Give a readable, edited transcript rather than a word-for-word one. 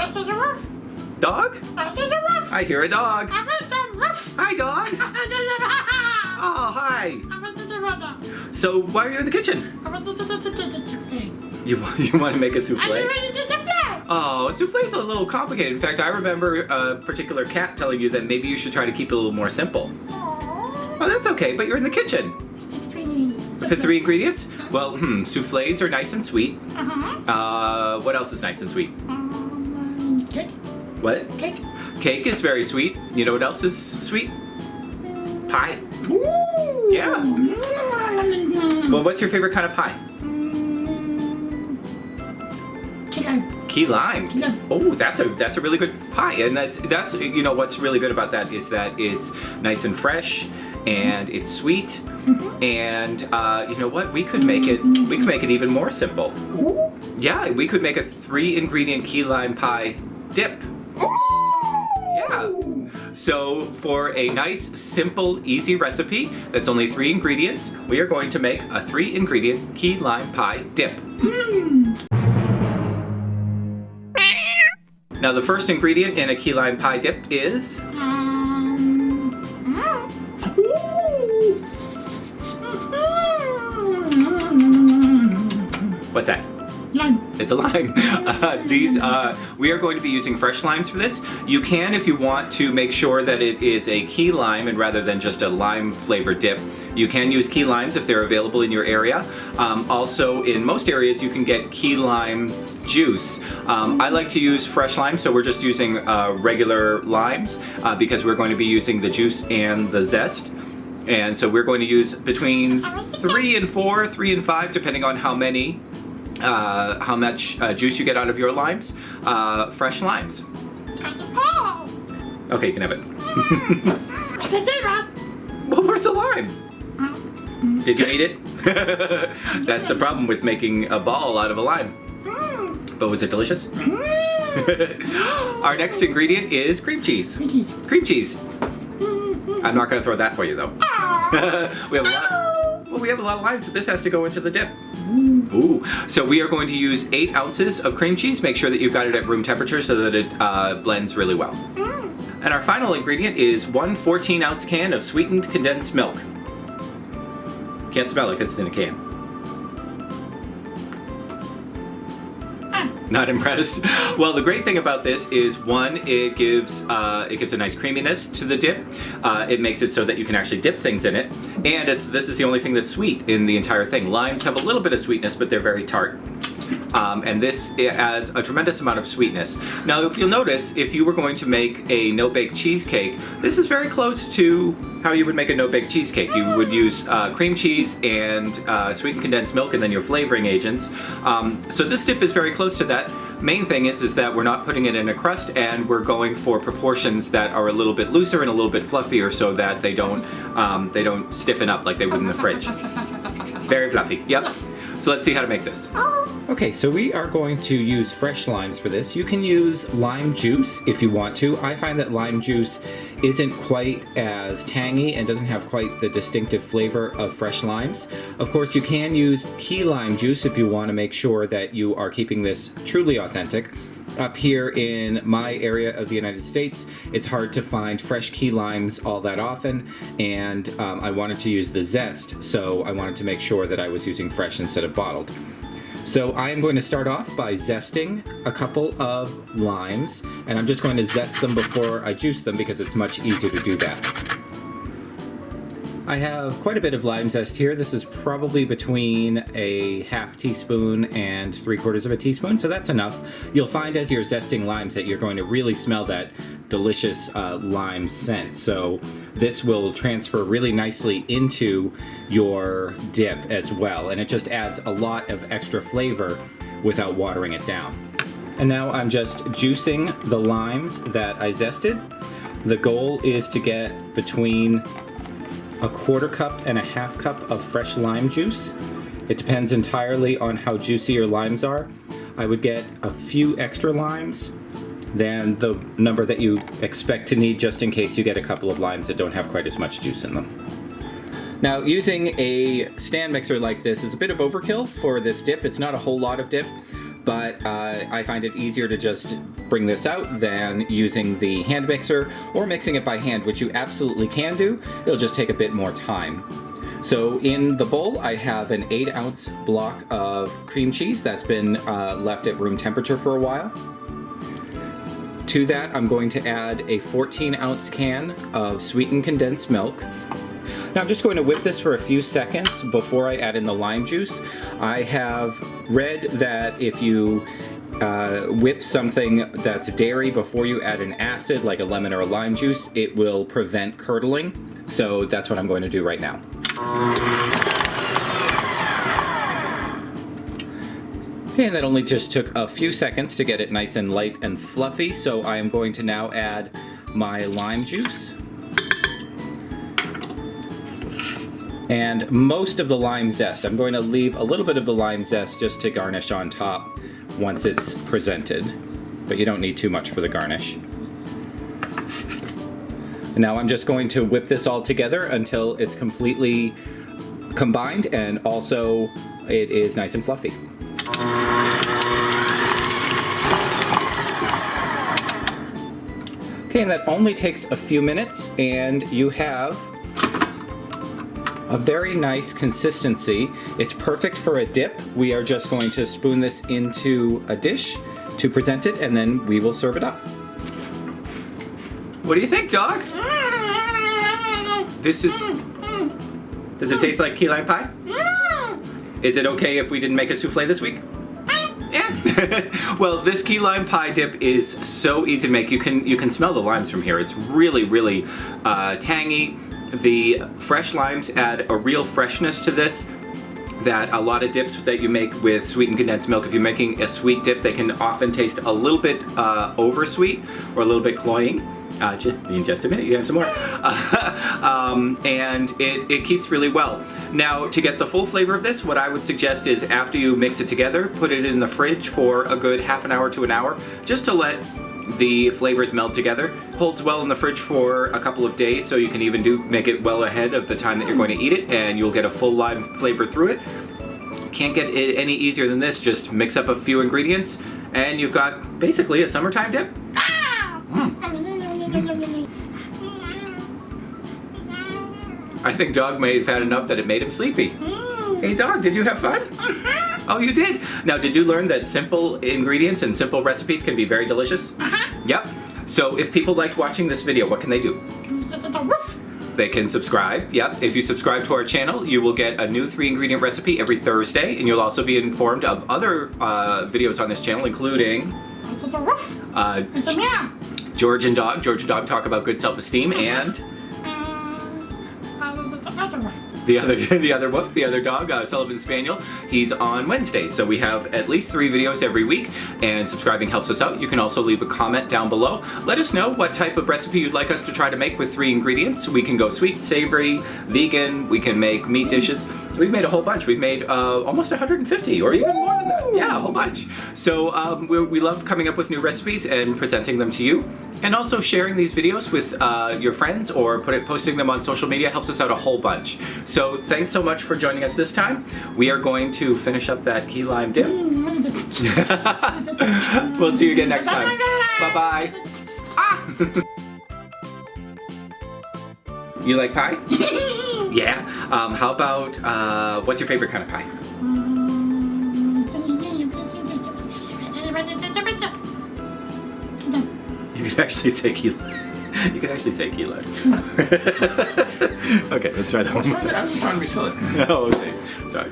I see the roof. Dog? I see the roof. I hear a dog. I see the roof. Hi, dog. I see the roof. Oh, hi. I see the roof. So why are you in the kitchen? I want the souffle. You want to make a souffle? I want the souffle. Oh, souffle is a little complicated. In fact, I remember a particular cat telling you that maybe you should try to keep it a little more simple. Aww. Oh, that's okay, but you're in the kitchen. It's 3. For 3 ingredients? Well, souffles are nice and sweet. What else is nice and sweet? Cake. What? Cake. Cake is very sweet. You know what else is sweet? Pie. Ooh. Yeah. Well, what's your favorite kind of pie? Key lime. Key lime. Key lime. Oh, that's a really good pie, and that's you know what's really good about that is that it's nice and fresh, and it's sweet, and you know what? We could make it even more simple. Ooh. Yeah, we could make a 3-ingredient key lime pie dip. Yeah. So for a nice, simple, easy recipe that's only 3 ingredients, we are going to make a 3-ingredient key lime pie dip. Now the first ingredient in a key lime pie dip is what's that? Lime. It's a lime. We are going to be using fresh limes for this. You can, if you want to make sure that it is a key lime and rather than just a lime flavored dip, you can use key limes if they're available in your area. Also, in most areas, you can get key lime juice. I like to use fresh lime, so we're just using regular limes because we're going to be using the juice and the zest. And so we're going to use between 3 and 4, 3 and 5, depending on how much juice you get out of your limes. Fresh limes. Okay, you can have it. Well, where's the lime? Did you eat it? That's the problem with making a ball out of a lime. But was it delicious? Our next ingredient is cream cheese. Cream cheese. I'm not going to throw that for you, though. we have a lot of limes, but this has to go into the dip. Ooh. So we are going to use 8 ounces of cream cheese. Make sure that you've got it at room temperature so that it blends really well. And our final ingredient is 1 14-ounce can of sweetened condensed milk. Can't smell it because it's in a can. Not impressed? Well, the great thing about this is, one, it gives a nice creaminess to the dip. It makes it so that you can actually dip things in it. And this is the only thing that's sweet in the entire thing. Limes have a little bit of sweetness, but they're very tart. And this adds a tremendous amount of sweetness. Now, if you'll notice, if you were going to make a no-bake cheesecake, this is very close to how you would make a no-bake cheesecake. You would use cream cheese and sweetened condensed milk and then your flavoring agents. So this dip is very close to that. Main thing is that we're not putting it in a crust, and we're going for proportions that are a little bit looser and a little bit fluffier so that they don't stiffen up like they would in the fridge. Very fluffy. Yep. So let's see how to make this. Okay, so we are going to use fresh limes for this. You can use lime juice if you want to. I find that lime juice isn't quite as tangy and doesn't have quite the distinctive flavor of fresh limes. Of course, you can use key lime juice if you want to make sure that you are keeping this truly authentic. Up here in my area of the United States, it's hard to find fresh key limes all that often, and I wanted to use the zest, so I wanted to make sure that I was using fresh instead of bottled. So I am going to start off by zesting a couple of limes, and I'm just going to zest them before I juice them because it's much easier to do that. I have quite a bit of lime zest here. This is probably between a half teaspoon and 3/4 teaspoon, so that's enough. You'll find as you're zesting limes that you're going to really smell that delicious lime scent. So this will transfer really nicely into your dip as well, and it just adds a lot of extra flavor without watering it down. And now I'm just juicing the limes that I zested. The goal is to get between 1/4 cup and 1/2 cup of fresh lime juice. It depends entirely on how juicy your limes are. I would get a few extra limes than the number that you expect to need, just in case you get a couple of limes that don't have quite as much juice in them. Now, using a stand mixer like this is a bit of overkill for this dip. It's not a whole lot of dip, but I find it easier to just bring this out than using the hand mixer or mixing it by hand, which you absolutely can do. It'll just take a bit more time. So in the bowl, I have an 8-ounce block of cream cheese that's been left at room temperature for a while. To that, I'm going to add a 14-ounce can of sweetened condensed milk. Now I'm just going to whip this for a few seconds before I add in the lime juice. I have read that if you whip something that's dairy before you add an acid, like a lemon or a lime juice, it will prevent curdling. So that's what I'm going to do right now. Okay, and that only just took a few seconds to get it nice and light and fluffy, so I am going to now add my lime juice. And most of the lime zest. I'm going to leave a little bit of the lime zest just to garnish on top once it's presented, but you don't need too much for the garnish. Now I'm just going to whip this all together until it's completely combined and also it is nice and fluffy. Okay, and that only takes a few minutes and you have a very nice consistency. It's perfect for a dip. We are just going to spoon this into a dish to present it and then we will serve it up. What do you think, dog? This is... Does it taste like key lime pie? Is it okay if we didn't make a souffle this week? Yeah. Well, this key lime pie dip is so easy to make. You can smell the limes from here. It's really, really tangy. The fresh limes add a real freshness to this that a lot of dips that you make with sweetened condensed milk, if you're making a sweet dip, they can often taste a little bit over sweet or a little bit cloying. In just a minute, you have some more. And it keeps really well. Now, to get the full flavor of this, what I would suggest is after you mix it together, put it in the fridge for a good half an hour to an hour, just to let the flavors meld together. Holds well in the fridge for a couple of days, so you can even make it well ahead of the time that you're going to eat it, and you'll get a full lime flavor through it. Can't get it any easier than this. Just mix up a few ingredients, and you've got basically a summertime dip. I think Dog may have had enough that it made him sleepy. Hey Dog, did you have fun? Oh, you did? Now, did you learn that simple ingredients and simple recipes can be very delicious? Yep. So if people liked watching this video, what can they do? They can subscribe. Yep. If you subscribe to our channel, you will get a new 3-ingredient recipe every Thursday, and you'll also be informed of other videos on this channel, including George and Dog talk about good self-esteem, and the other dog, Sullivan Spaniel, he's on Wednesdays. So we have at least 3 videos every week, and subscribing helps us out. You can also leave a comment down below. Let us know what type of recipe you'd like us to try to make with 3 ingredients. We can go sweet, savory, vegan, we can make meat dishes. We've made a whole bunch. We've made almost 150 or even more than that. Yeah, a whole bunch. So we love coming up with new recipes and presenting them to you. And also sharing these videos with your friends or posting them on social media helps us out a whole bunch. So thanks so much for joining us this time. We are going to finish up that key lime dip. We'll see you again next time. Bye-bye. Ah! You like pie? Yeah. How about, what's your favorite kind of pie? You can actually say key lime. You can actually say key lime. Okay, let's try that one more time. I was trying to be silly. Oh, okay. Sorry.